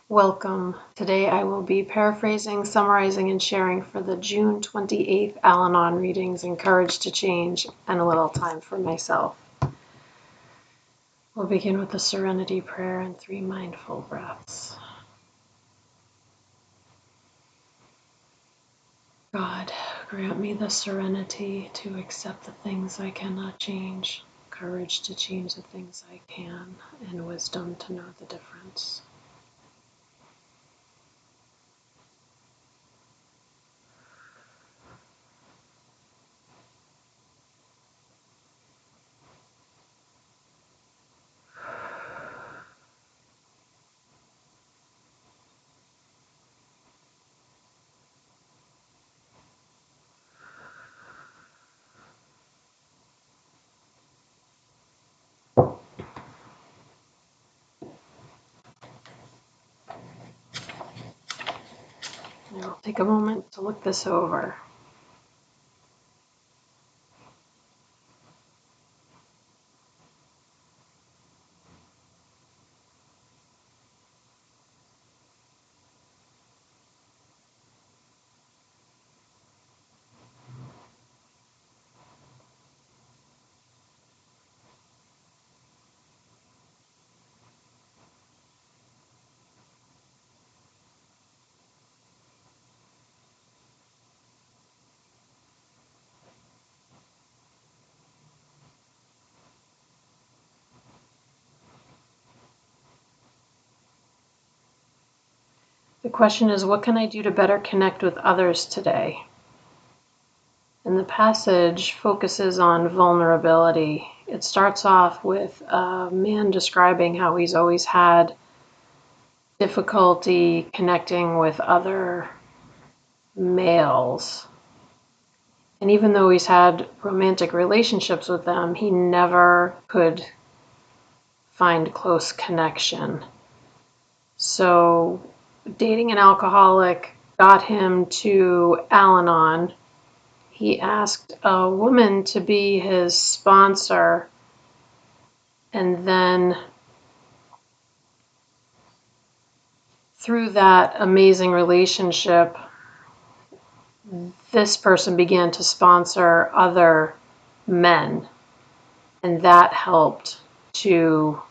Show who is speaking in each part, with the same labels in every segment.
Speaker 1: Welcome. Today I will be paraphrasing, summarizing, and sharing for the June 28th Al-Anon readings, Encouraged to Change, and a little time for myself. We'll begin with the Serenity Prayer and 3 mindful breaths. God, grant me the serenity to accept the things I cannot change, courage to change the things I can, and wisdom to know the difference. I'll take a moment to look this over. The question is, what can I do to better connect with others today? And the passage focuses on vulnerability. It starts off with a man describing how he's always had difficulty connecting with other males. And even though he's had romantic relationships with them, he never could find close connection. So dating an alcoholic got him to Al-Anon. He asked a woman to be his sponsor, and then through that amazing relationship, this person began to sponsor other men, and that helped to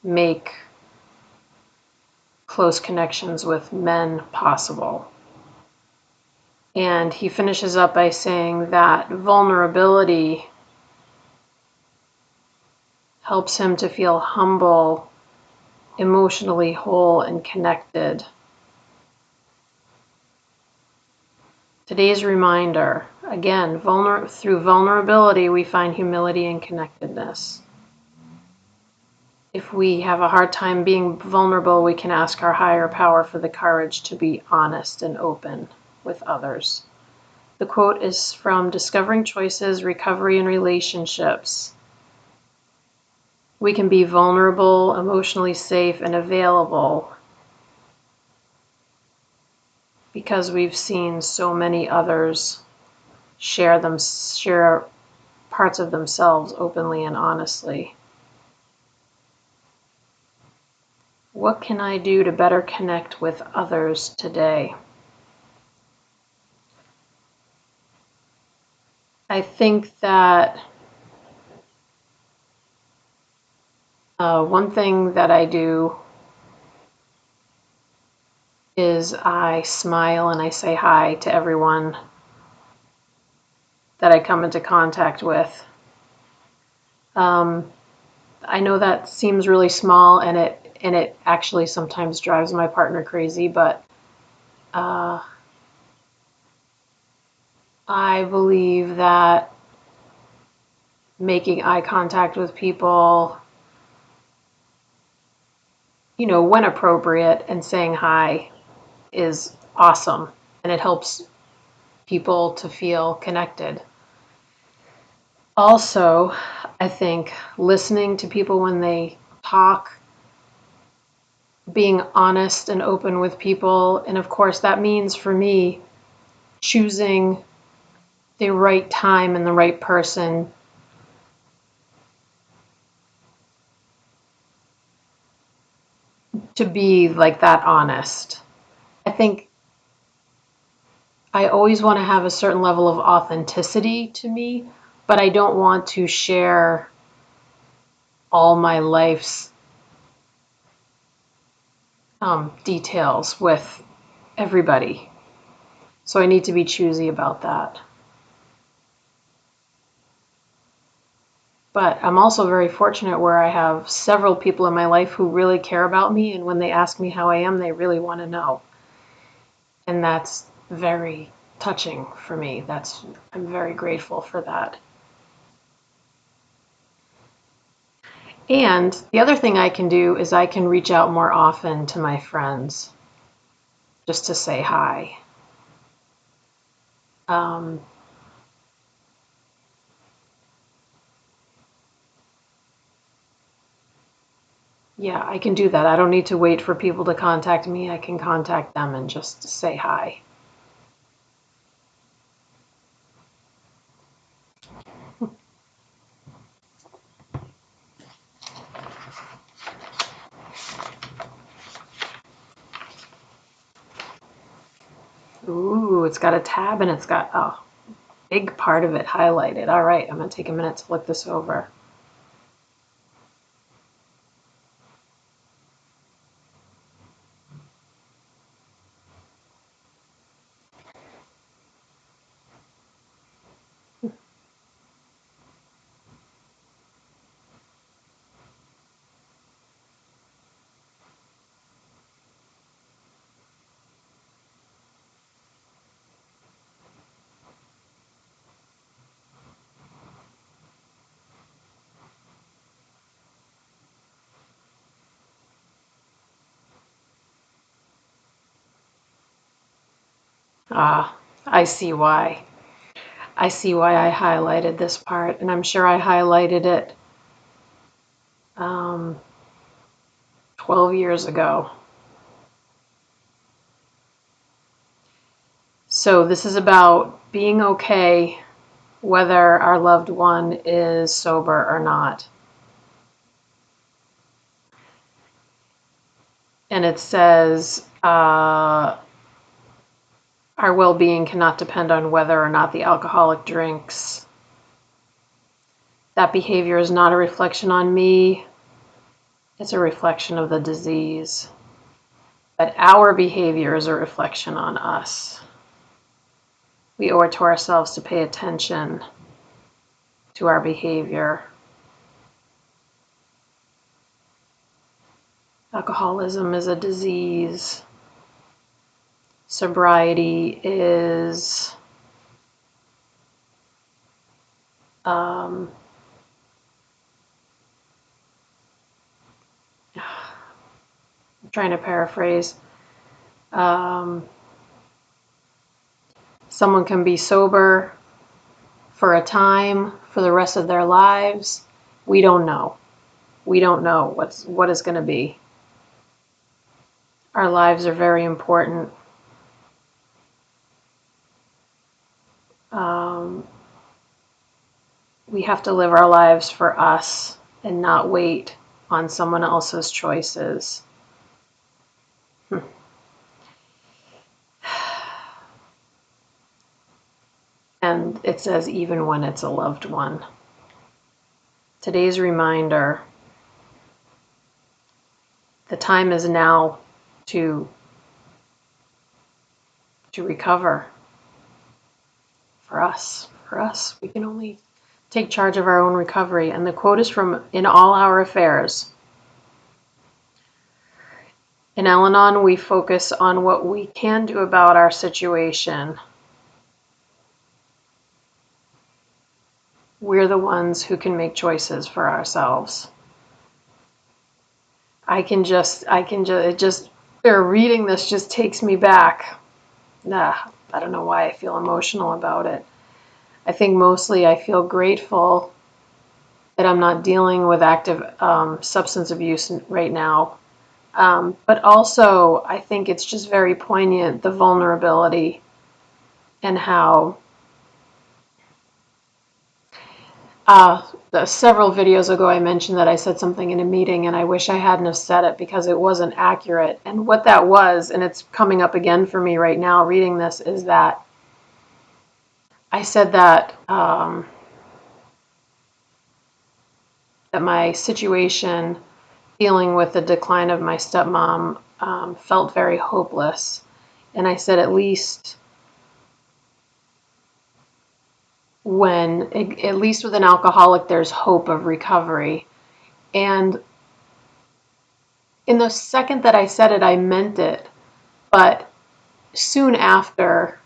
Speaker 1: make close connections with men possible. And he finishes up by saying that vulnerability helps him to feel humble, emotionally whole, and connected. Today's reminder, again, through vulnerability we find humility and connectedness. If we have a hard time being vulnerable, we can ask our higher power for the courage to be honest and open with others. The quote is from Discovering Choices, Recovery and Relationships. We can be vulnerable, emotionally safe, and available because we've seen so many others share parts of themselves openly and honestly. What can I do to better connect with others today? I think that one thing that I do is I smile and I say hi to everyone that I come into contact with. I know that seems really small, and it actually sometimes drives my partner crazy, but I believe that making eye contact with people, when appropriate, and saying hi is awesome, and it helps people to feel connected. Also, I think listening to people when they talk, being honest and open with people, and of course that means for me choosing the right time and the right person to be like that honest. I think I always want to have a certain level of authenticity to me, but I don't want to share all my life's details with everybody. So I need to be choosy about that. But I'm also very fortunate where I have several people in my life who really care about me, and when they ask me how I am, they really want to know. And that's very touching for me. I'm very grateful for that. And the other thing I can do is I can reach out more often to my friends just to say hi. Um, yeah, I can do that. I don't need to wait for people to contact me. I can contact them and just say hi. Ooh, it's got a tab and it's got a big part of it highlighted. All right, I'm going to take a minute to look this over. Ah, I see why. I see why I highlighted this part, and I'm sure I highlighted it um, 12 years ago. So this is about being okay whether our loved one is sober or not. And it says our well-being cannot depend on whether or not the alcoholic drinks. That behavior is not a reflection on me. It's a reflection of the disease. But our behavior is a reflection on us. We owe it to ourselves to pay attention to our behavior. Alcoholism is a disease. Sobriety is I'm trying to paraphrase. Someone can be sober for a time, for the rest of their lives. We don't know. We don't know what is going to be. Our lives are very important. We have to live our lives for us and not wait on someone else's choices. And it says even when it's a loved one. Today's reminder, the time is now to recover for us. For us, we can only take charge of our own recovery. And the quote is from In All Our Affairs. In Al-Anon, we focus on what we can do about our situation. We're the ones who can make choices for ourselves. Reading this just takes me back. I don't know why I feel emotional about it. I think mostly I feel grateful that I'm not dealing with active substance abuse right now. But also, I think it's just very poignant, the vulnerability and how Several videos ago, I mentioned that I said something in a meeting, and I wish I hadn't have said it because it wasn't accurate. And what that was, and it's coming up again for me right now reading this, is that I said that that my situation dealing with the decline of my stepmom felt very hopeless. And I said, at least with an alcoholic, there's hope of recovery. And in the second that I said it, I meant it. But soon after,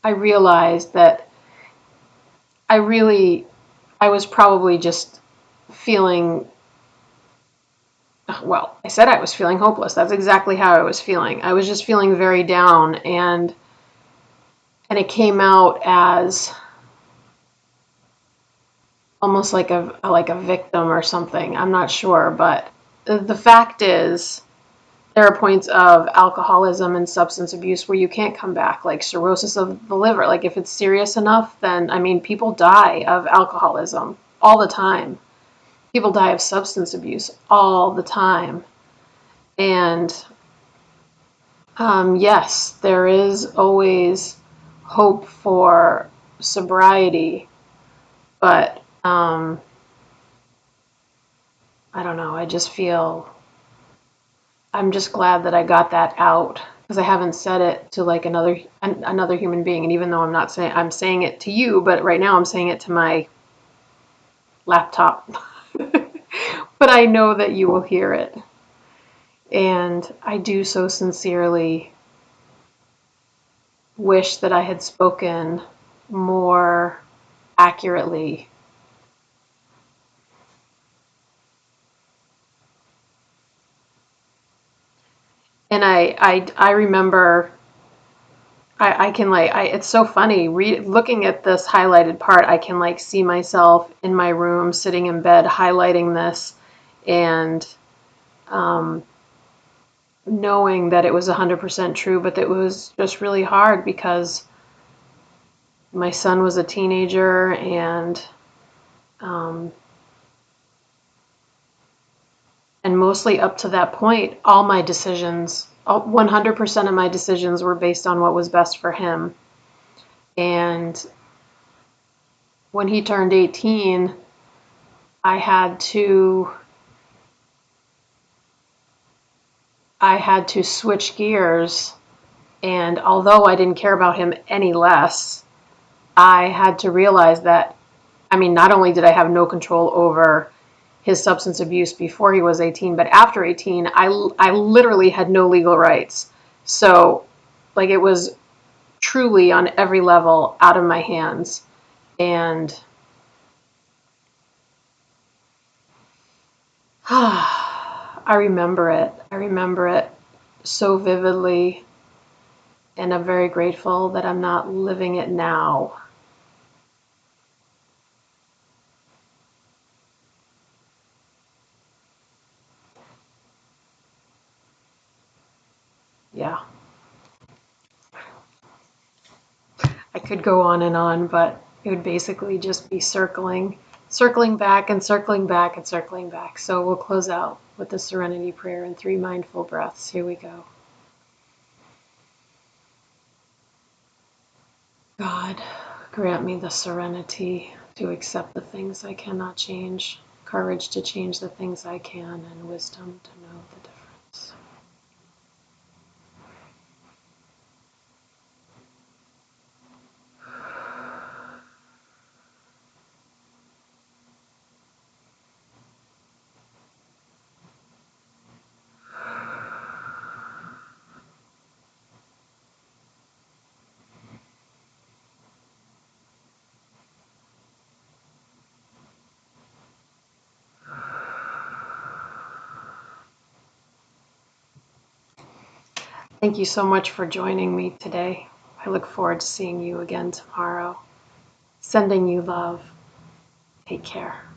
Speaker 1: I realized that I was probably just feeling, well, I said I was feeling hopeless. That's exactly how I was feeling. I was just feeling very down, and it came out as almost like a victim or something. I'm not sure, but the fact is, there are points of alcoholism and substance abuse where you can't come back, like cirrhosis of the liver. Like, if it's serious enough, then, I mean, people die of alcoholism all the time. People die of substance abuse all the time. And yes, there is always hope for sobriety, but I don't know. I'm just glad that I got that out, because I haven't said it to like another human being. And even though I'm saying it to you, but right now I'm saying it to my laptop. But I know that you will hear it. And I do so sincerely wish that I had spoken more accurately. And I remember, I can like, it's so funny looking at this highlighted part. I can like see myself in my room sitting in bed highlighting this, and knowing that it was 100% true, but it was just really hard because my son was a teenager, um, and mostly up to that point, all my decisions, 100% of my decisions were based on what was best for him. And when he turned 18, I had to switch gears. And although I didn't care about him any less, I had to realize that, I mean, not only did I have no control over his substance abuse before he was 18, but after 18, I literally had no legal rights. So, like, it was truly on every level out of my hands. And I remember it. I remember it so vividly, and I'm very grateful that I'm not living it now. Yeah. I could go on, but it would basically just be circling back and circling back and circling back. So we'll close out with the Serenity Prayer and 3 mindful breaths. Here we go. God, grant me the serenity to accept the things I cannot change, courage to change the things I can, and wisdom to know the difference. Thank you so much for joining me today. I look forward to seeing you again tomorrow. Sending you love. Take care.